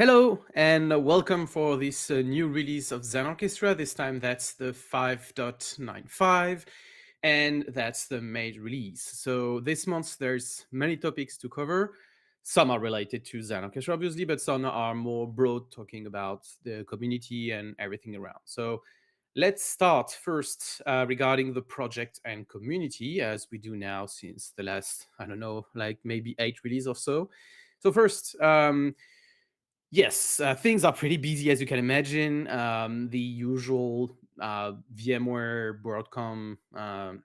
Hello and welcome for this new release of Xen Orchestra. This time that's the 5.95 and that's the main release. So this month there's many topics to cover. Some are related to Xen Orchestra obviously, but some are more broad, talking about the community and everything around. So let's start first regarding the project and community, as we do now since the last, I don't know, like maybe 8 release or so. So first, yes, things are pretty busy, as you can imagine. The usual VMware Broadcom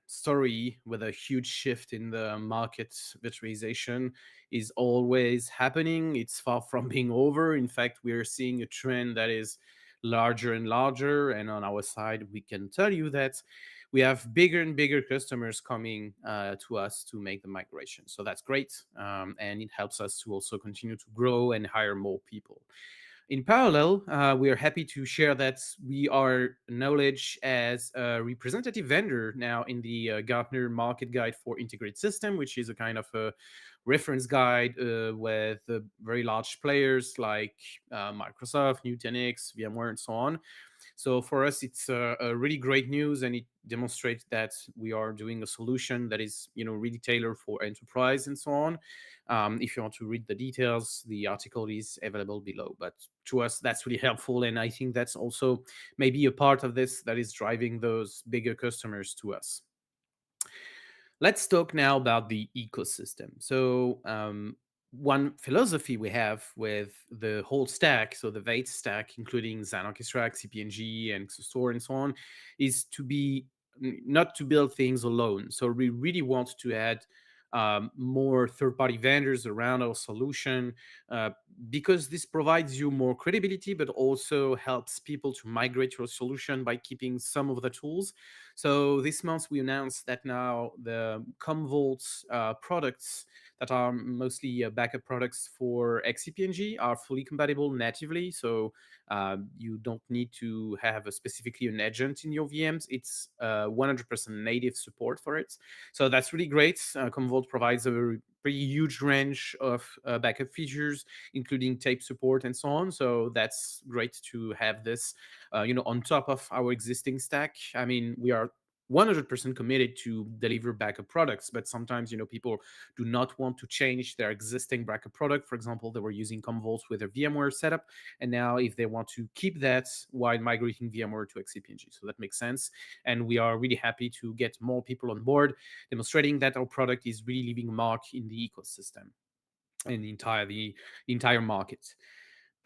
story with a huge shift in the market virtualization is always happening. It's far from being over. In fact, we are seeing a trend that is larger and larger. And on our side, we can tell you that we have bigger and bigger customers coming to us to make the migration. So that's great. And it helps us to also continue to grow and hire more people. In parallel, we are happy to share that we are acknowledged as a representative vendor now in the Gartner Market Guide for Integrated System, which is a kind of a reference guide with very large players like Microsoft, Nutanix, VMware, and so on. So for us, it's a really great news, and it demonstrates that we are doing a solution that is, really tailored for enterprise and so on. If you want to read the details, the article is available below. But to us, that's really helpful, and I think that's also maybe a part of this that is driving those bigger customers to us. Let's talk now about the ecosystem. So, one philosophy we have with the whole stack, so the Vates stack, including Xen Orchestra, XCP-ng, and XOSTOR, and so on, is to be not to build things alone. So we really want to add more third-party vendors around our solution uh, because this provides you more credibility, but also helps people to migrate your solution by keeping some of the tools. So this month we announced that now the Commvault products that are mostly backup products for XCP-ng are fully compatible natively. So you don't need to have specifically an agent in your VMs. It's 100% native support for it. So that's really great. Commvault provides a pretty huge range of backup features, including tape support and so on. So that's great to have this, on top of our existing stack. I mean, we are 100% committed to deliver backup products, but sometimes people do not want to change their existing backup product. For example, they were using Commvault with their VMware setup, and now if they want to keep that while migrating VMware to XCP-ng, so that makes sense. And we are really happy to get more people on board, demonstrating that our product is really leaving a mark in the ecosystem and the entire market.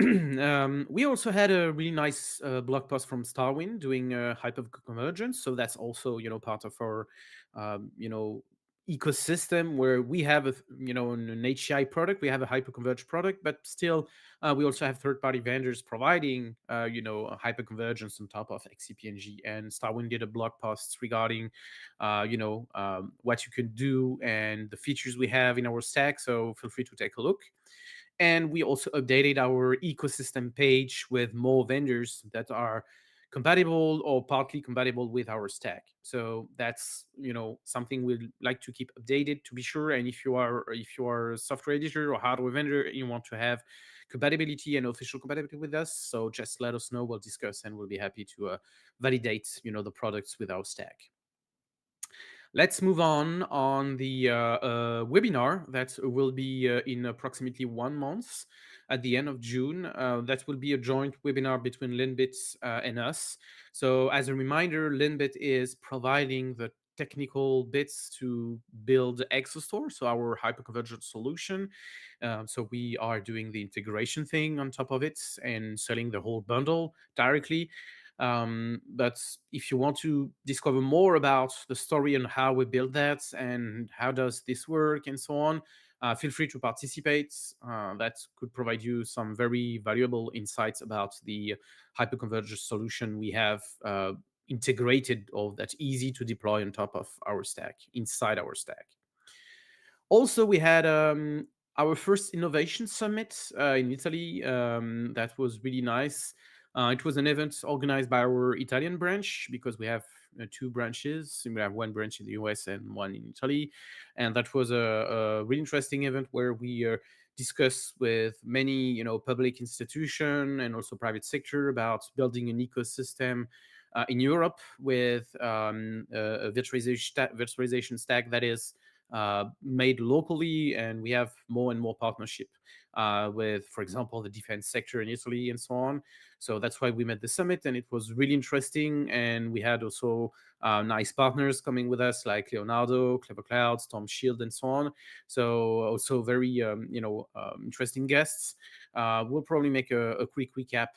We also had a really nice blog post from Starwind doing hyperconvergence. So that's also, part of our, ecosystem where we have an HCI product, we have a hyperconverged product, but still we also have third-party vendors providing, a hyperconvergence on top of XCP-ng. And Starwind did a blog post regarding, what you can do and the features we have in our stack. So feel free to take a look. And we also updated our ecosystem page with more vendors that are compatible or partly compatible with our stack. So that's something we'd like to keep updated to be sure. And if you are a software editor or hardware vendor, you want to have compatibility and official compatibility with us, so just let us know. We'll discuss and we'll be happy to validate the products with our stack. Let's move on the webinar that will be in approximately 1 month at the end of June. That will be a joint webinar between Linbit and us. So as a reminder, Linbit is providing the technical bits to build XOSTOR, so our hyperconvergent solution. So we are doing the integration thing on top of it and selling the whole bundle directly. But if you want to discover more about the story and how we build that and how does this work and so on, feel free to participate. That could provide you some very valuable insights about the hyperconverged solution we have integrated, or that's easy to deploy on top of our stack, inside our stack. Also, we had our first innovation summit in Italy. That was really nice. It was an event organized by our Italian branch, because we have 2 branches. We have one branch in the US and one in Italy. And that was a really interesting event where we discuss with many, public institution and also private sector about building an ecosystem in Europe with a virtualization stack that is made locally, and we have more and more partnership with, for example, the defense sector in Italy and so on. So that's why we met the summit, and it was really interesting. And we had also nice partners coming with us, like Leonardo, Clever Cloud, Storm Shield, and so on. So also very interesting guests. We'll probably make a quick recap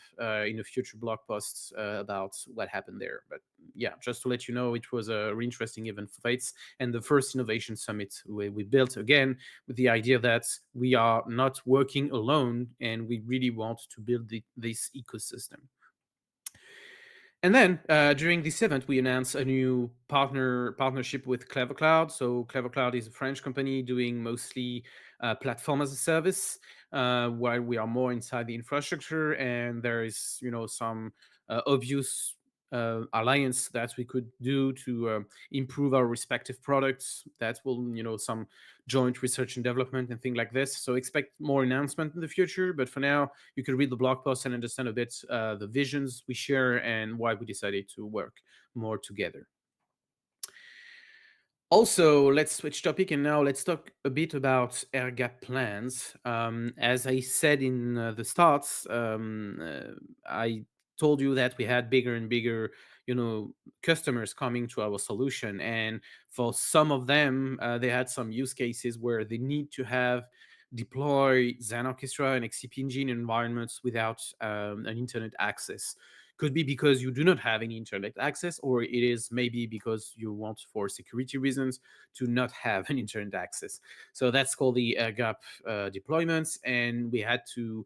in a future blog post about what happened there. But yeah, just to let you know, it was a really interesting event for Vates and the first innovation summit we built again with the idea that we are not working alone and we really want to build this ecosystem. And then during this event, we announced a new partnership with Clever Cloud. So Clever Cloud is a French company doing mostly platform as a service, while we are more inside the infrastructure. And there is, some obvious alliance that we could do to improve our respective products. That will, some joint research and development and things like this. So expect more announcement in the future. But for now, you can read the blog post and understand a bit the visions we share and why we decided to work more together. Also, let's switch topic and now let's talk a bit about Airgap plans. As I said in the starts, I told you that we had bigger and bigger, customers coming to our solution, and for some of them, they had some use cases where they need to have deploy Xen Orchestra and XCP-ng environments without an internet access. Could be because you do not have any internet access, or it is maybe because you want, for security reasons, to not have an internet access. So that's called the Airgap deployments, and we had to,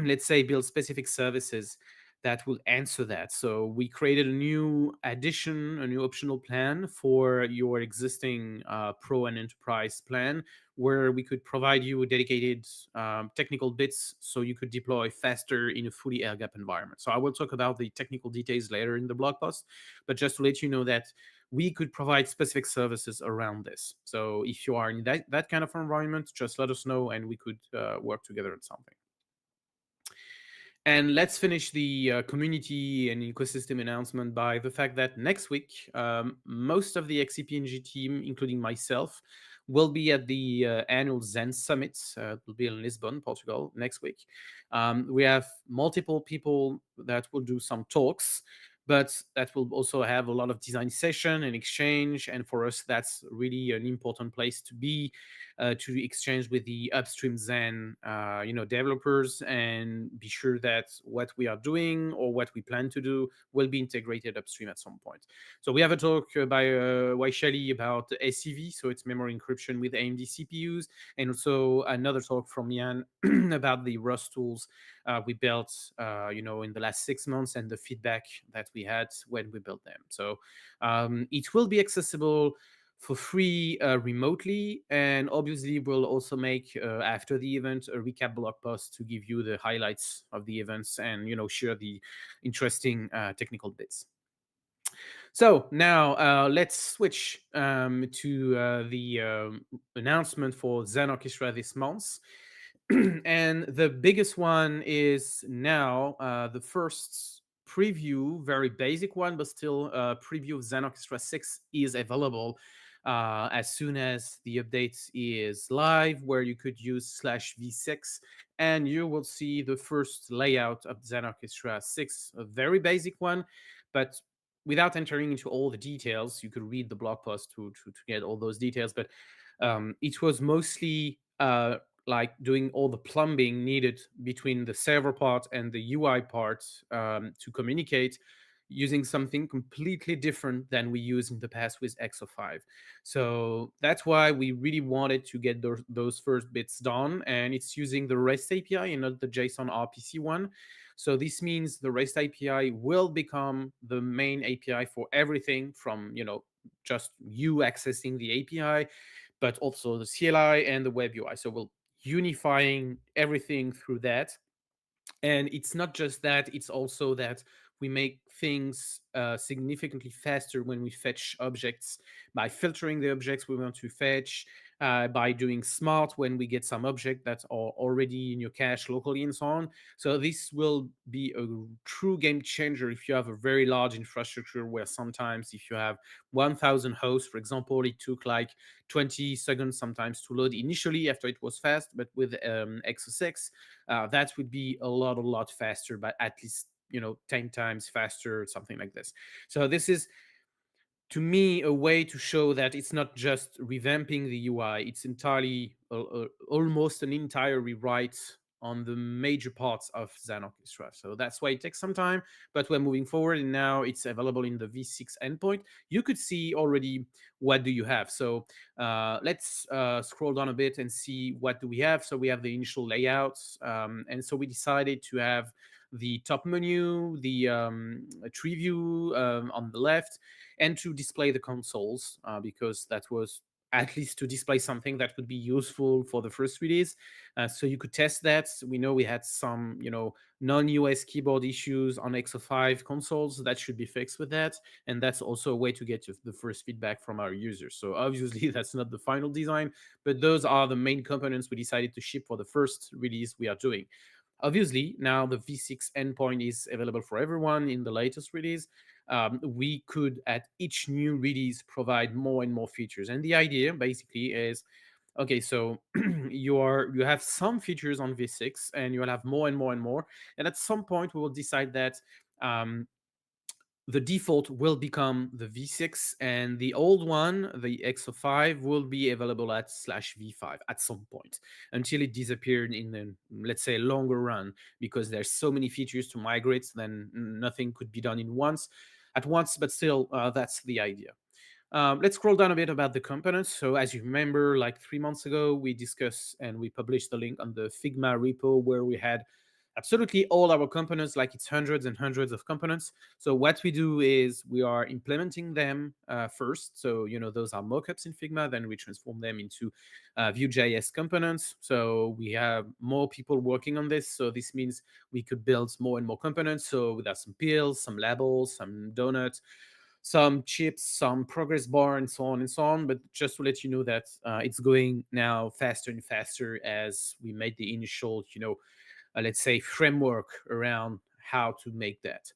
let's say, build specific services that will answer that. So we created a new addition, a new optional plan for your existing Pro and Enterprise plan, where we could provide you dedicated technical bits so you could deploy faster in a fully Airgap environment. So I will talk about the technical details later in the blog post, but just to let you know that we could provide specific services around this. So if you are in that kind of environment, just let us know and we could work together on something. And let's finish the community and ecosystem announcement by the fact that next week, most of the XCP-ng team, including myself, will be at the annual Xen Summit. It will be in Lisbon, Portugal, next week. We have multiple people that will do some talks, but that will also have a lot of design session and exchange. And for us, that's really an important place to be, to exchange with the upstream Xen, developers, and be sure that what we are doing or what we plan to do will be integrated upstream at some point. So we have a talk by Waishali about SCV, so it's memory encryption with AMD CPUs, and also another talk from Jan about the Rust tools we built, in the last 6 months and the feedback that we had when we built them. So it will be accessible for free remotely, and obviously we'll also make after the event a recap blog post to give you the highlights of the events and share the interesting technical bits. So now let's switch to the announcement for Xen Orchestra this month. And the biggest one is now the first preview, very basic one, but still a preview of Xen Orchestra 6 is available as soon as the update is live, where you could use /v6, and you will see the first layout of Xen Orchestra 6, a very basic one, but without entering into all the details. You could read the blog post to get all those details, but it was mostly like doing all the plumbing needed between the server part and the UI part to communicate, using something completely different than we used in the past with XO5. So that's why we really wanted to get those first bits done, and it's using the REST API and not the JSON RPC one. So this means the REST API will become the main API for everything from, just you accessing the API, but also the CLI and the web UI. So we'll unifying everything through that. And it's not just that, it's also that we make things significantly faster when we fetch objects by filtering the objects we want to fetch, by doing smart when we get some object that's already in your cache locally and so on. So this will be a true game changer if you have a very large infrastructure where sometimes if you have 1000 hosts, for example, it took like 20 seconds sometimes to load initially after it was fast, but with XO6, that would be a lot faster, but at least 10 times faster, something like this. So this is, to me, a way to show that it's not just revamping the UI, it's entirely almost an entire rewrite on the major parts of Xen Orchestra. So that's why it takes some time, but we're moving forward, and now it's available in the V6 endpoint. You could see already what do you have. So let's scroll down a bit and see what do we have. So we have the initial layouts, and so we decided to have the top menu, the tree view on the left, and to display the consoles, because that was at least to display something that would be useful for the first release. So you could test that. We know we had some, non-US keyboard issues on XO5 consoles that should be fixed with that. And that's also a way to get the first feedback from our users. So obviously that's not the final design, but those are the main components we decided to ship for the first release we are doing. Obviously, now the V6 endpoint is available for everyone in the latest release. We could, at each new release, provide more and more features. And the idea basically is, okay, so you have some features on V6, and you'll have more and more and more. And at some point, we will decide that um, the default will become the V6, and the old one, the XO5, will be available at /V5 at some point, until it disappeared in the, let's say, longer run, because there's so many features to migrate, then nothing could be done at once, but still, that's the idea. Let's scroll down a bit about the components. So as you remember, like 3 months ago, we discussed and we published the link on the Figma repo where we had absolutely all our components, like it's hundreds and hundreds of components. So what we do is we are implementing them first. So, those are mockups in Figma, then we transform them into Vue.js components. So we have more people working on this. So this means we could build more and more components. So we have some pills, some labels, some donuts, some chips, some progress bar, and so on and so on. But just to let you know that it's going now faster and faster as we made the initial, let's say, framework around how to make that.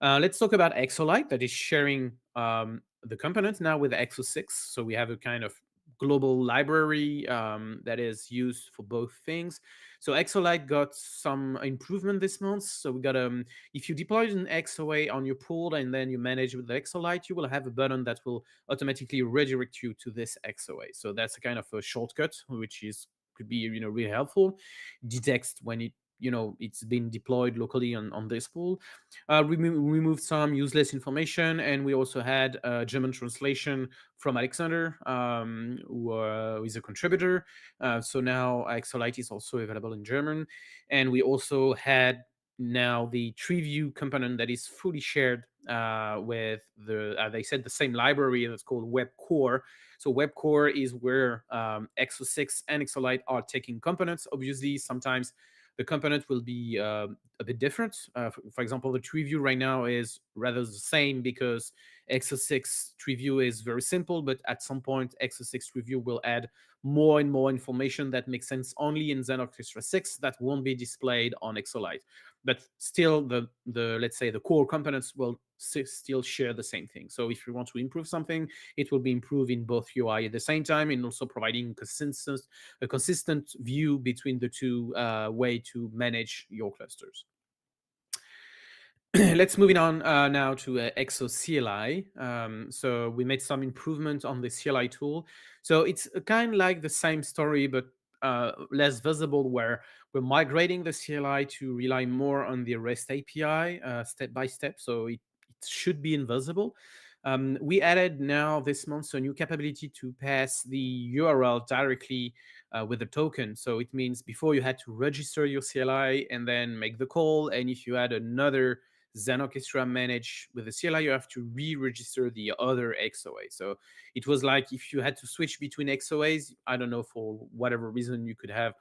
Let's talk about XO Lite, that is sharing the components now with XO6. So we have a kind of global library that is used for both things. So XO Lite got some improvement this month. So we got if you deploy an XOA on your pool and then you manage with the XO Lite, you will have a button that will automatically redirect you to this XOA. So that's a kind of a shortcut, which is could be really helpful. Detects when it's been deployed locally on this pool. We removed some useless information, and we also had a German translation from Alexander, who is a contributor. So now XO Lite is also available in German, and we also had now the tree view component that is fully shared with they said the same library that's called Web Core. So Web Core is where XO6 and XO Lite are taking components. Obviously, sometimes the component will be a bit different. For example, the tree view right now is rather the same because XO6 tree view is very simple, but at some point, XO6 tree view will add more and more information that makes sense only in Xen Orchestra 6 that won't be displayed on XO Lite. But still, the let's say the core components will still share the same thing. So if you want to improve something, it will be improved in both UI at the same time, and also providing a consistent view between the two way to manage your clusters. Let's move on now to XO CLI. So we made some improvement on the CLI tool. So it's kind of like the same story, but less visible, where we're migrating the CLI to rely more on the REST API step by step. So it should be invisible. We added now this month a new capability to pass the URL directly with a token. So it means before you had to register your CLI and then make the call. And if you had another Xen Orchestra manage with the CLI, you have to re-register the other XOA. So it was like if you had to switch between XOAs, I don't know, for whatever reason, you could have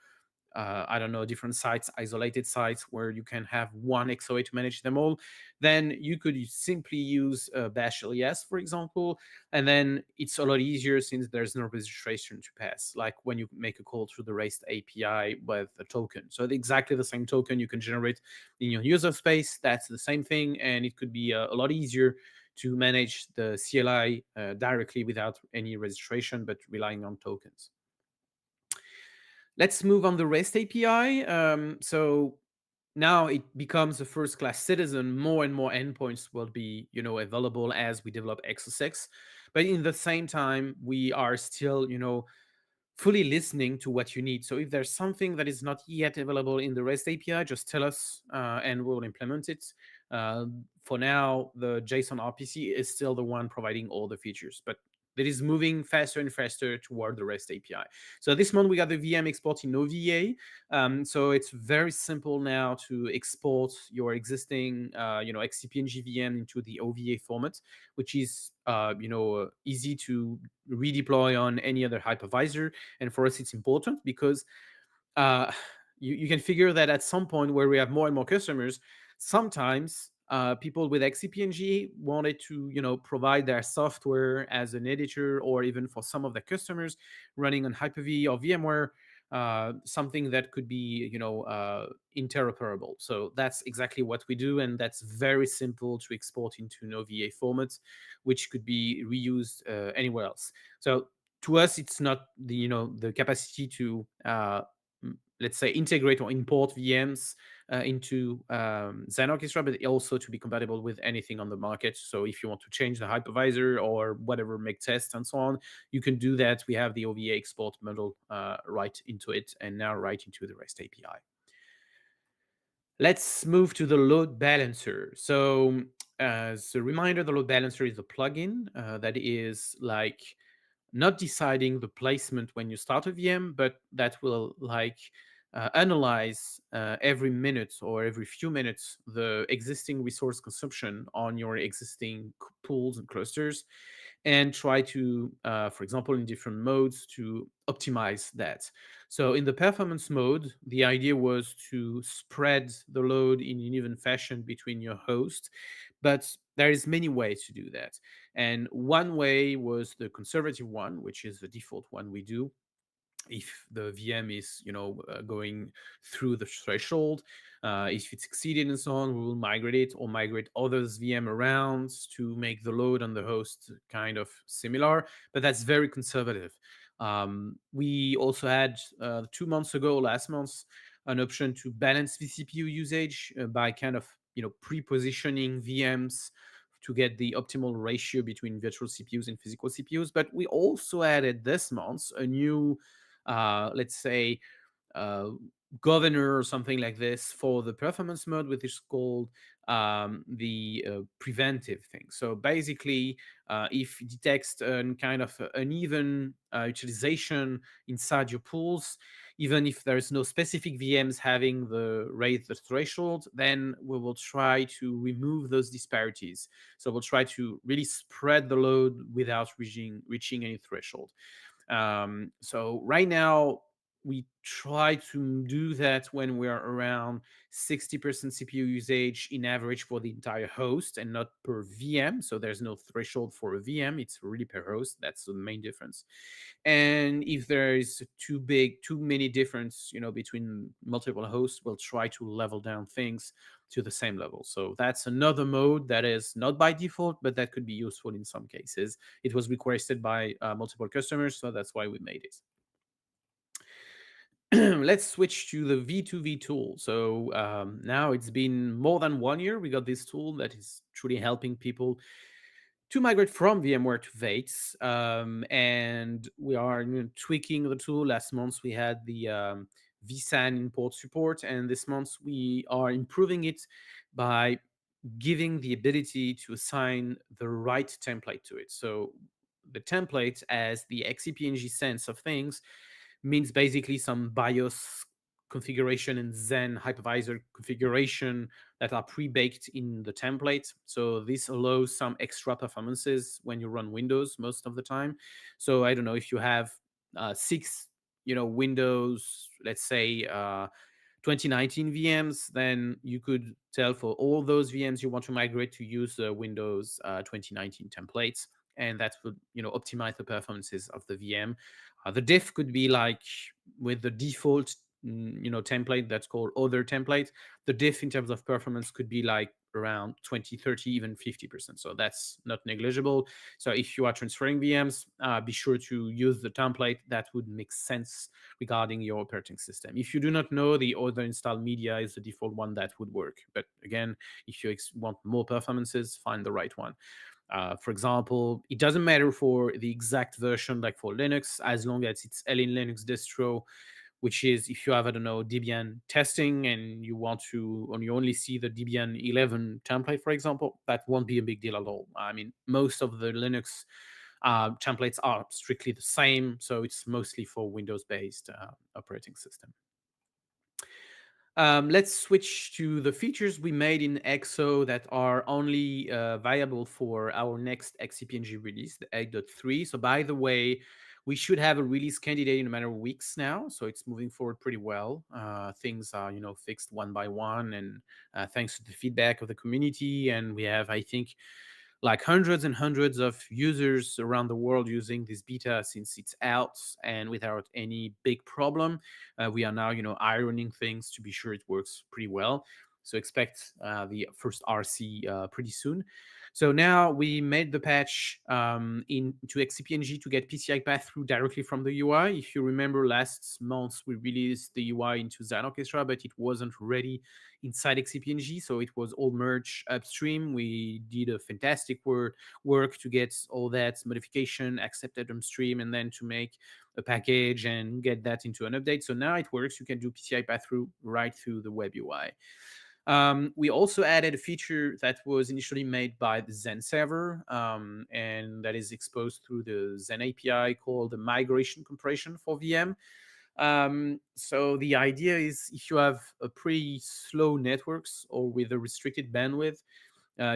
I don't know, different sites, isolated sites where you can have one XOA to manage them all, then you could simply use Bash LES, for example, and then it's a lot easier since there's no registration to pass, like when you make a call through the REST API with a token. So exactly the same token you can generate in your user space, that's the same thing, and it could be a lot easier to manage the CLI directly without any registration, but relying on tokens. Let's move on the REST API. So now it becomes a first-class citizen. More and more endpoints will be, available as we develop XO6. But in the same time, we are still, fully listening to what you need. So if there's something that is not yet available in the REST API, just tell us and we'll implement it. For now, the JSON RPC is still the one providing all the features, but it is moving faster and faster toward the REST API. So this month we got the VM export in OVA. So it's very simple now to export your existing, XCP-ng VM into the OVA format, which is, easy to redeploy on any other hypervisor. And for us, it's important because uh, you can figure that at some point where we have more and more customers, sometimes people with XCP-ng wanted to, provide their software as an editor, or even for some of the customers running on Hyper-V or VMware, something that could be, interoperable. So that's exactly what we do, and that's very simple to export into an OVA format, which could be reused anywhere else. So to us, it's not the capacity to let's say integrate or import VMs into Xen Orchestra, but also to be compatible with anything on the market. So if you want to change the hypervisor or whatever, make tests and so on, you can do that. We have the OVA export model right into it, and now right into the REST API. Let's move to the load balancer. So as a reminder, the load balancer is a plugin that is like not deciding the placement when you start a VM, but that will analyze every minute or every few minutes the existing resource consumption on your existing pools and clusters, and try to, for example, in different modes, to optimize that. So in the performance mode, the idea was to spread the load in an even fashion between your hosts, but there is many ways to do that. And one way was the conservative one, which is the default one we do. If the VM is, going through the threshold, if it's exceeded and so on, we will migrate it or migrate others VM around to make the load on the host kind of similar. But that's very conservative. We also had 2 months ago, last month, an option to balance the CPU usage by kind of pre-positioning VMs to get the optimal ratio between virtual CPUs and physical CPUs. But we also added this month a new, let's say, uh, governor or something like this for the performance mode, which is called the preventive thing. So basically, if it detects an kind of uneven utilization inside your pools, even if there's no specific VMs having the threshold, then we will try to remove those disparities. So we'll try to really spread the load without reaching any threshold. So right now, we try to do that when we are around 60% CPU usage in average for the entire host and not per VM. So there's no threshold for a VM. It's really per host. That's the main difference. And if there is too many difference, between multiple hosts, we'll try to level down things to the same level. So that's another mode that is not by default, but that could be useful in some cases. It was requested by multiple customers, so that's why we made it. Let's switch to the V2V tool. So now it's been more than 1 year. We got this tool that is truly helping people to migrate from VMware to Vates. And we are tweaking the tool. Last month we had the vSAN import support, and this month we are improving it by giving the ability to assign the right template to it. So the template, as the XCP-ng sense of things, means basically some BIOS configuration and Xen hypervisor configuration that are pre-baked in the template. So this allows some extra performances when you run Windows most of the time. So I don't know if you have 6 Windows, let's say 2019 VMs, then you could tell for all those VMs you want to migrate to use Windows 2019 templates, and that would optimize the performances of the VM. The diff could be like with the default template that's called other template. The diff in terms of performance could be like around 20, 30, even 50%. So that's not negligible. So if you are transferring VMs, be sure to use the template that would make sense regarding your operating system. If you do not know, the other installed media is the default one that would work. But again, if you want more performances, find the right one. For example, it doesn't matter for the exact version, like for Linux, as long as it's Alien Linux distro, which is if you have, I don't know, Debian testing and you want to, and you only see the Debian 11 template, for example, that won't be a big deal at all. I mean, most of the Linux templates are strictly the same, so it's mostly for Windows-based operating system. Let's switch to the features we made in XO that are only viable for our next XCP-ng release, the 8.3. So by the way, we should have a release candidate in a matter of weeks now, so it's moving forward pretty well. Things are, fixed one by one, and thanks to the feedback of the community, and we have, I think, like hundreds and hundreds of users around the world using this beta since it's out, and without any big problem. We are now, ironing things to be sure it works pretty well. So expect the first RC pretty soon. So now we made the patch into XCP-ng to get PCI pass-through directly from the UI. If you remember, last month we released the UI into Xen Orchestra, but it wasn't ready inside XCP-ng, so it was all merged upstream. We did a fantastic work to get all that modification accepted upstream, and then to make a package and get that into an update. So now it works. You can do PCI pass-through right through the web UI. We also added a feature that was initially made by the Xen server, and that is exposed through the Xen API called the migration compression for VM. So the idea is if you have a pretty slow networks or with a restricted bandwidth,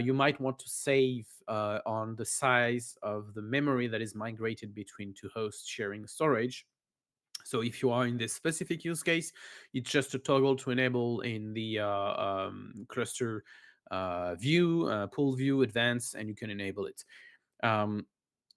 you might want to save on the size of the memory that is migrated between two hosts sharing storage. So if you are in this specific use case, it's just a toggle to enable in the cluster view, pool view, advanced, and you can enable it.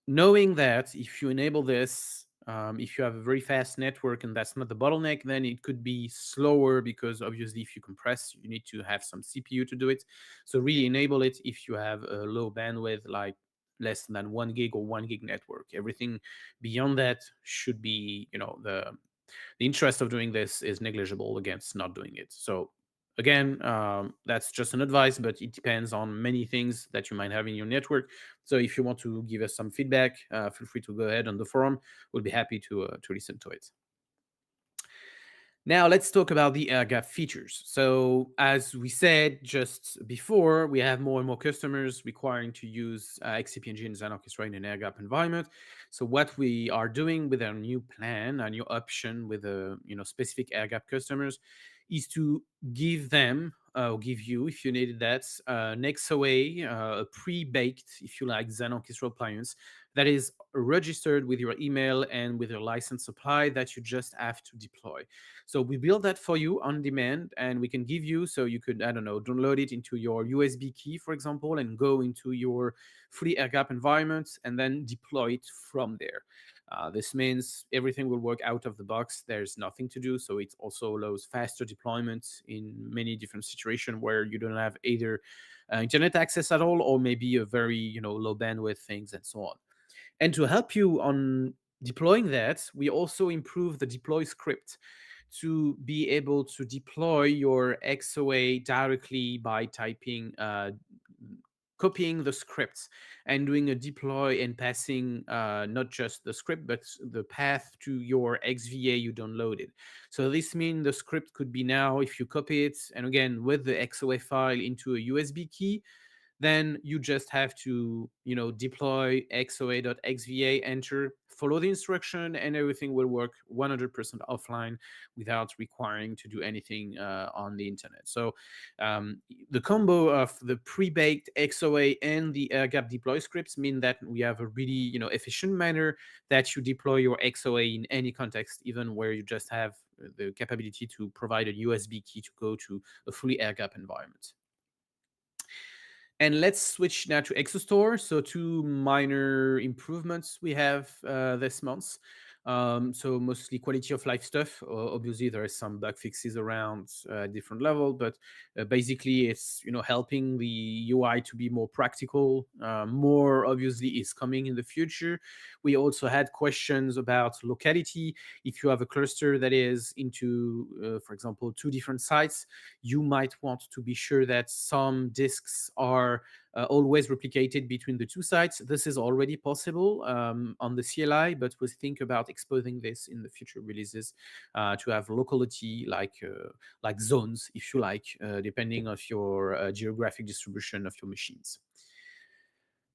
Knowing that if you enable this, if you have a very fast network and that's not the bottleneck, then it could be slower because obviously if you compress, you need to have some CPU to do it. So really enable it if you have a low bandwidth, like less than 1 gig or 1 gig network. Everything beyond that should be, the interest of doing this is negligible against not doing it. So again, that's just an advice, but it depends on many things that you might have in your network. So if you want to give us some feedback, feel free to go ahead on the forum. We'll be happy to listen to it. Now let's talk about the Airgap features. So as we said just before, we have more and more customers requiring to use XCP-ng and Xen Orchestra in an Airgap environment. So what we are doing with our new plan, our new option with the specific Airgap customers, is to give them, or give you, if you needed that, an XOA, a pre-baked, if you like, Xen Orchestra appliance that is registered with your email and with your license supply that you just have to deploy. So we build that for you on demand, and we can give you, so you could, I don't know, download it into your USB key, for example, and go into your free Airgap environment and then deploy it from there. This means everything will work out of the box. There's nothing to do. So it also allows faster deployment in many different situations where you don't have either internet access at all, or maybe a very, low bandwidth things and so on. And to help you on deploying that, we also improve the deploy script to be able to deploy your XOA directly by typing, copying the scripts and doing a deploy and passing not just the script, but the path to your XVA you downloaded. So this means the script could be now, if you copy it, and again, with the XOA file into a USB key, then you just have to, deploy xoa.xva, enter, follow the instruction, and everything will work 100% offline without requiring to do anything on the internet. So the combo of the pre-baked XOA and the Airgap deploy scripts mean that we have a really efficient manner that you deploy your XOA in any context, even where you just have the capability to provide a USB key to go to a fully Airgap environment. And let's switch now to XOSTOR. So two minor improvements we have this month. So mostly quality of life stuff. Obviously, there are some bug fixes around different level, but basically, it's helping the UI to be more practical. More obviously is coming in the future. We also had questions about locality. If you have a cluster that is into, for example, two different sites, you might want to be sure that some disks are always replicated between the two sites. This is already possible on the CLI, but we'll think about exposing this in the future releases to have locality like zones, if you like, depending on your geographic distribution of your machines.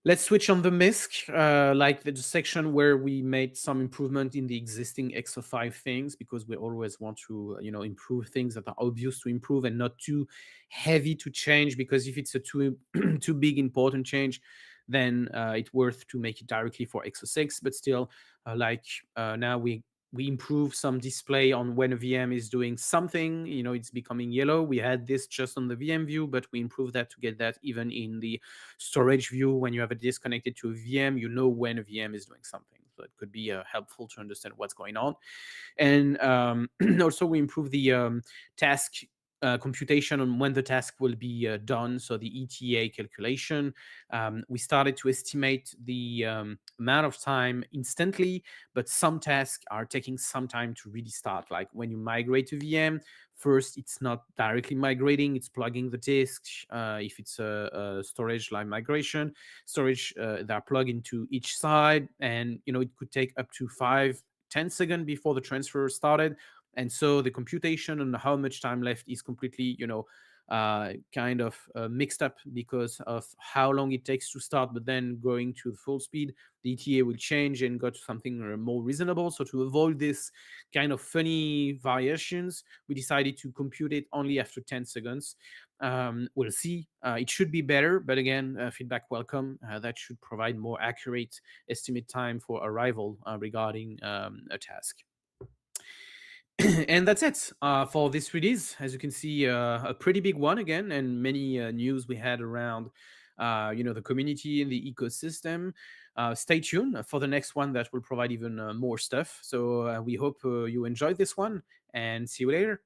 Let's switch on the MISC, like the section where we made some improvement in the existing XO5 things, because we always want to, improve things that are obvious to improve and not too heavy to change. Because if it's a too big important change, then it's worth to make it directly for XO6. But still, now we improve some display on when a VM is doing something, it's becoming yellow. We had this just on the VM view, but we improved that to get that even in the storage view. When you have a disk connected to a VM, you know when a VM is doing something. So it could be helpful to understand what's going on. And also we improve the task computation on when the task will be done. So the ETA calculation, we started to estimate the amount of time instantly, but some tasks are taking some time to really start. Like when you migrate to VM, first it's not directly migrating, it's plugging the disk. If it's a storage line migration, storage that are plugged into each side, and it could take up to 5-10 seconds before the transfer started. And so the computation on how much time left is completely, kind of mixed up because of how long it takes to start, but then going to full speed, the ETA will change and go to something more reasonable. So to avoid this kind of funny variations, we decided to compute it only after 10 seconds. We'll see. It should be better, but again, feedback welcome. That should provide more accurate estimate time for arrival regarding a task. And that's it for this release. As you can see, a pretty big one again, and many news we had around the community and the ecosystem. Stay tuned for the next one that will provide even more stuff. So we hope you enjoyed this one, and see you later.